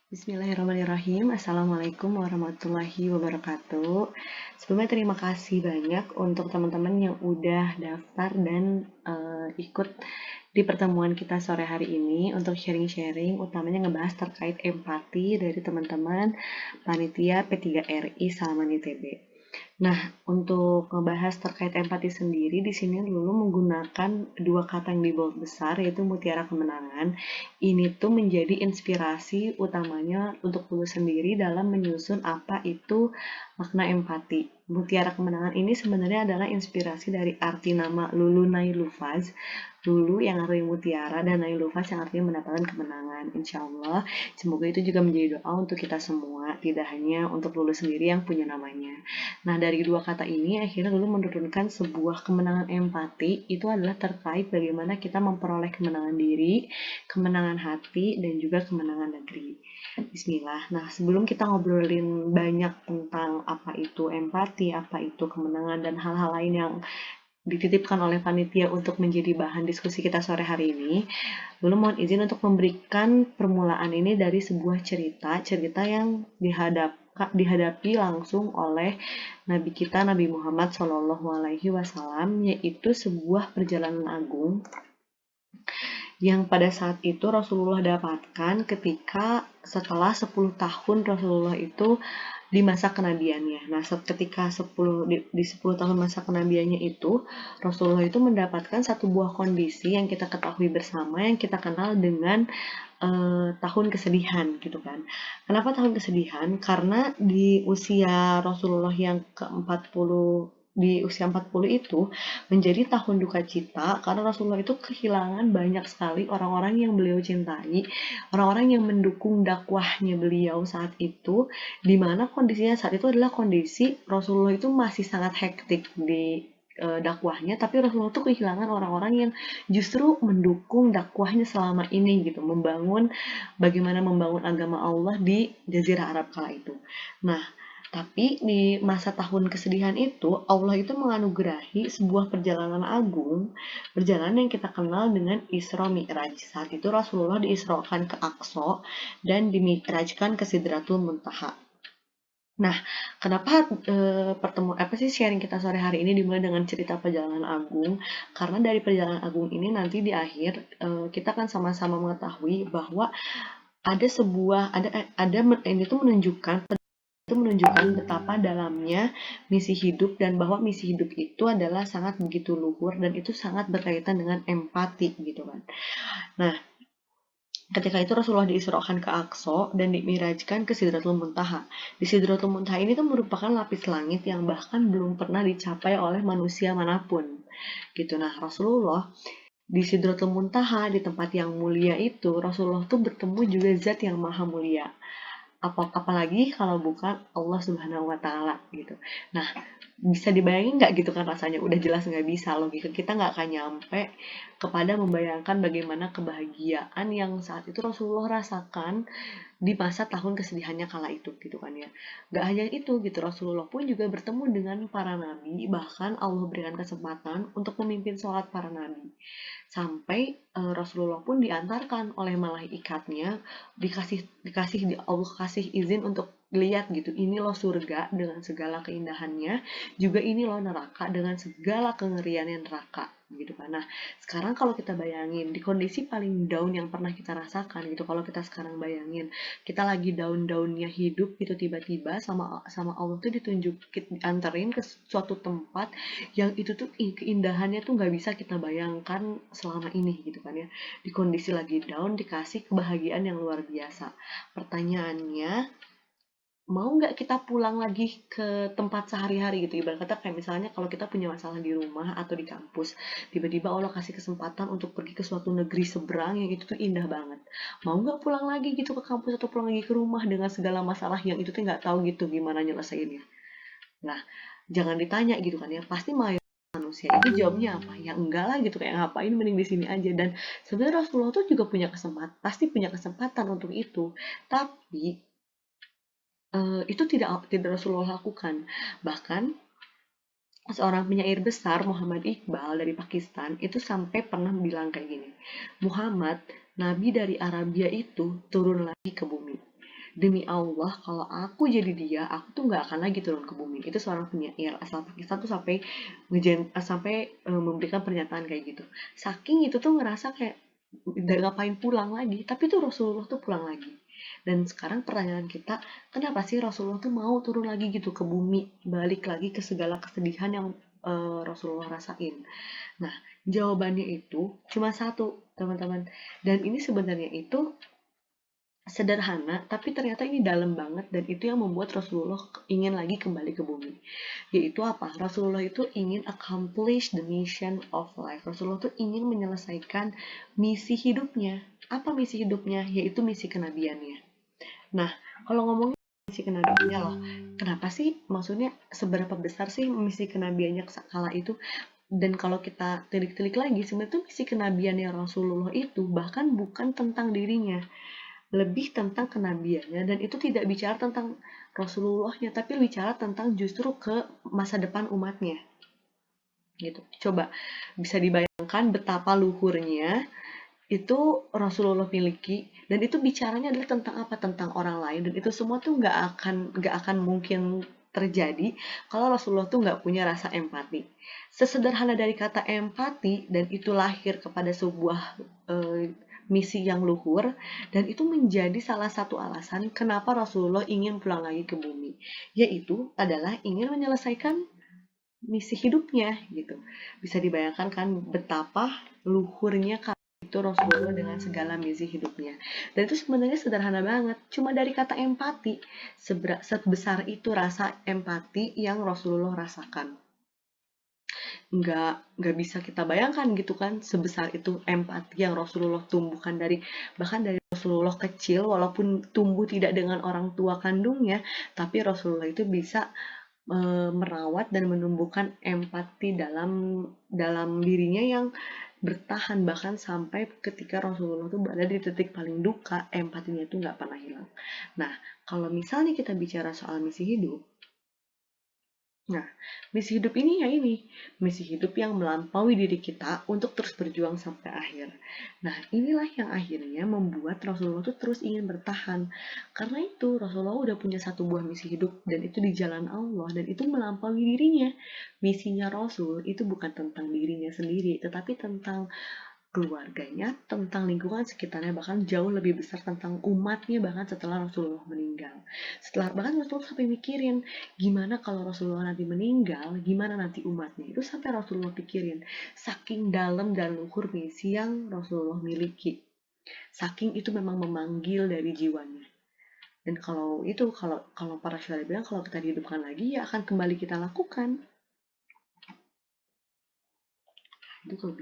Bismillahirrahmanirrahim. Assalamualaikum warahmatullahi wabarakatuh. Sebelumnya terima kasih banyak untuk teman-teman yang udah daftar dan ikut di pertemuan kita sore hari ini untuk sharing-sharing, utamanya ngebahas terkait empati dari teman-teman panitia P3RI Salman ITB. Nah, untuk ngebahas terkait empati sendiri, di sini dulu menggunakan dua kata yang di bold besar, yaitu mutiara kemenangan. Ini tuh menjadi inspirasi utamanya untuk Lulu sendiri dalam menyusun apa itu makna empati. Mutiara kemenangan ini sebenarnya adalah inspirasi dari arti nama Lulu Nailufaz. Lulu yang artinya mutiara dan Nailufaz yang artinya mendapatkan kemenangan. Insya Allah, semoga itu juga menjadi doa untuk kita semua, tidak hanya untuk Lulu sendiri yang punya namanya. Nah, dari dua kata ini akhirnya Lulu menurunkan sebuah kemenangan empati, itu adalah terkait bagaimana kita memperoleh kemenangan diri, kemenangan hati, dan juga kemenangan negeri. Bismillah. Nah, sebelum kita ngobrolin banyak tentang apa itu empati, apa itu kemenangan, dan hal-hal lain yang dititipkan oleh panitia untuk menjadi bahan diskusi kita sore hari ini, Lulu mohon izin untuk memberikan permulaan ini dari sebuah cerita yang dihadapi langsung oleh Nabi kita Nabi Muhammad SAW, yaitu sebuah perjalanan agung yang pada saat itu Rasulullah dapatkan ketika setelah 10 tahun Rasulullah itu di masa kenabiannya. Nah, ketika 10 tahun masa kenabiannya itu, Rasulullah itu mendapatkan satu buah kondisi yang kita ketahui bersama, yang kita kenal dengan tahun kesedihan gitu kan. Kenapa tahun kesedihan? Karena di usia Rasulullah yang ke-40, di usia 40 itu menjadi tahun duka cita karena Rasulullah itu kehilangan banyak sekali orang-orang yang beliau cintai, orang-orang yang mendukung dakwahnya beliau saat itu, di mana kondisinya saat itu adalah kondisi Rasulullah itu masih sangat hektik di dakwahnya, tapi Rasulullah itu kehilangan orang-orang yang justru mendukung dakwahnya selama ini gitu, bagaimana membangun agama Allah di Jazirah Arab kala itu. Nah, tapi di masa tahun kesedihan itu, Allah itu menganugerahi sebuah perjalanan agung, perjalanan yang kita kenal dengan Isra Mi'raj. Saat itu Rasulullah diisrokan ke Aqsa dan dimi'rajkan ke Sidratul Muntaha. Nah, kenapa pertemuan apa sih sharing kita sore hari ini dimulai dengan cerita perjalanan agung? Karena dari perjalanan agung ini nanti di akhir kita akan sama-sama mengetahui bahwa ada sebuah ada ini tuh menunjukkan betapa dalamnya misi hidup dan bahwa misi hidup itu adalah sangat begitu luhur dan itu sangat berkaitan dengan empati gitu kan. Nah, ketika itu Rasulullah diisrokan ke Aqsa dan dimirajkan ke Sidratul Muntaha. Di Sidratul Muntaha ini tuh merupakan lapis langit yang bahkan belum pernah dicapai oleh manusia manapun. Gitu. Nah, Rasulullah di Sidratul Muntaha, di tempat yang mulia itu, Rasulullah tuh bertemu juga zat yang maha mulia. Apalagi kalau bukan Allah Subhanahu wa Ta'ala gitu. Nah, bisa dibayangin nggak gitu kan rasanya? Udah jelas nggak bisa, logika kita nggak akan nyampe kepada membayangkan bagaimana kebahagiaan yang saat itu Rasulullah rasakan di masa tahun kesedihannya kala itu gitu kan ya. Gak hanya itu gitu, Rasulullah pun juga bertemu dengan para nabi, bahkan Allah berikan kesempatan untuk memimpin sholat para nabi. Sampai Rasulullah pun diantarkan oleh malaikatnya, Allah kasih izin untuk lihat gitu, ini loh surga dengan segala keindahannya, juga ini loh neraka dengan segala kengeriannya neraka gitu kan. Nah, sekarang kalau kita bayangin di kondisi paling down yang pernah kita rasakan gitu, kalau kita sekarang bayangin kita lagi down-downnya hidup gitu, tiba-tiba sama sama Allah tuh diantarin ke suatu tempat yang itu tuh keindahannya tuh nggak bisa kita bayangkan selama ini gitu kan ya. Di kondisi lagi down dikasih kebahagiaan yang luar biasa. Pertanyaannya, mau nggak kita pulang lagi ke tempat sehari-hari gitu, ibarat kata kayak misalnya kalau kita punya masalah di rumah atau di kampus, tiba-tiba Allah kasih kesempatan untuk pergi ke suatu negeri seberang yang itu tuh indah banget, mau nggak pulang lagi gitu ke kampus atau pulang lagi ke rumah dengan segala masalah yang itu tuh nggak tahu gitu gimana nyelesainnya. Nah, jangan ditanya gitu kan ya, pasti manusia itu jawabnya apa? Ya enggak lah gitu, kayak ngapain, mending di sini aja. Dan sebenarnya Rasulullah tuh juga pasti punya kesempatan untuk itu, tapi itu tidak Rasulullah lakukan. Bahkan seorang penyair besar Muhammad Iqbal dari Pakistan itu sampai pernah bilang kayak gini, Muhammad, Nabi dari Arabia itu turun lagi ke bumi. demi Allah kalau aku jadi dia, aku tuh nggak akan lagi turun ke bumi. Itu seorang penyair asal Pakistan tuh sampai memberikan pernyataan kayak gitu. Saking itu tuh ngerasa kayak udah ngapain pulang lagi, tapi tuh Rasulullah tuh pulang lagi. Dan sekarang pertanyaan kita, kenapa sih Rasulullah tuh mau turun lagi gitu ke bumi, balik lagi ke segala kesedihan yang Rasulullah rasain. Nah, jawabannya itu cuma satu, teman-teman. Dan ini sebenarnya itu sederhana, tapi ternyata ini dalam banget dan itu yang membuat Rasulullah ingin lagi kembali ke bumi. Yaitu apa? Rasulullah itu ingin accomplish the mission of life. Rasulullah itu ingin menyelesaikan misi hidupnya. Apa misi hidupnya? Yaitu misi kenabiannya. Nah, kalau ngomongin misi kenabiannya loh, kenapa sih? Maksudnya seberapa besar sih misi kenabiannya kala itu? Dan kalau kita telik-telik lagi, sebenarnya tuh misi kenabiannya Rasulullah itu bahkan bukan tentang dirinya, lebih tentang kenabiannya, dan itu tidak bicara tentang Rasulullahnya, tapi bicara tentang justru ke masa depan umatnya gitu. Coba bisa dibayangkan betapa luhurnya itu Rasulullah miliki, dan itu bicaranya adalah tentang apa, tentang orang lain, dan itu semua tuh nggak akan mungkin terjadi kalau Rasulullah tuh nggak punya rasa empati. Sesederhana dari kata empati, dan itu lahir kepada sebuah misi yang luhur, dan itu menjadi salah satu alasan kenapa Rasulullah ingin pulang lagi ke bumi, yaitu adalah ingin menyelesaikan misi hidupnya gitu. Bisa dibayangkan kan betapa luhurnya itu Rasulullah dengan segala misi hidupnya. Dan itu sebenarnya sederhana banget. Cuma dari kata empati, sebesar itu rasa empati yang Rasulullah rasakan. Nggak bisa kita bayangkan gitu kan, sebesar itu empati yang Rasulullah tumbuhkan bahkan dari Rasulullah kecil, walaupun tumbuh tidak dengan orang tua kandungnya, tapi Rasulullah itu bisa merawat dan menumbuhkan empati dalam dalam dirinya yang bertahan bahkan sampai ketika Rasulullah tuh berada di titik paling duka, empatinya itu nggak pernah hilang. Nah, kalau misalnya kita bicara soal misi hidup, nah, misi hidup ini ya ini, misi hidup yang melampaui diri kita untuk terus berjuang sampai akhir. Nah, inilah yang akhirnya membuat Rasulullah tuh terus ingin bertahan. Karena itu Rasulullah udah punya satu buah misi hidup, dan itu di jalan Allah, dan itu melampaui dirinya. Misinya Rasul itu bukan tentang dirinya sendiri, tetapi tentang keluarganya, tentang lingkungan sekitarnya, bahkan jauh lebih besar tentang umatnya bahkan setelah Rasulullah meninggal. Bahkan Rasulullah sampai mikirin, gimana kalau Rasulullah nanti meninggal, gimana nanti umatnya. Itu sampai Rasulullah pikirin, saking dalam dan luhur misi yang Rasulullah miliki. Saking itu memang memanggil dari jiwanya. Dan kalau para syuhada bilang, kalau kita dihidupkan lagi, ya akan kembali kita lakukan. Itu kalau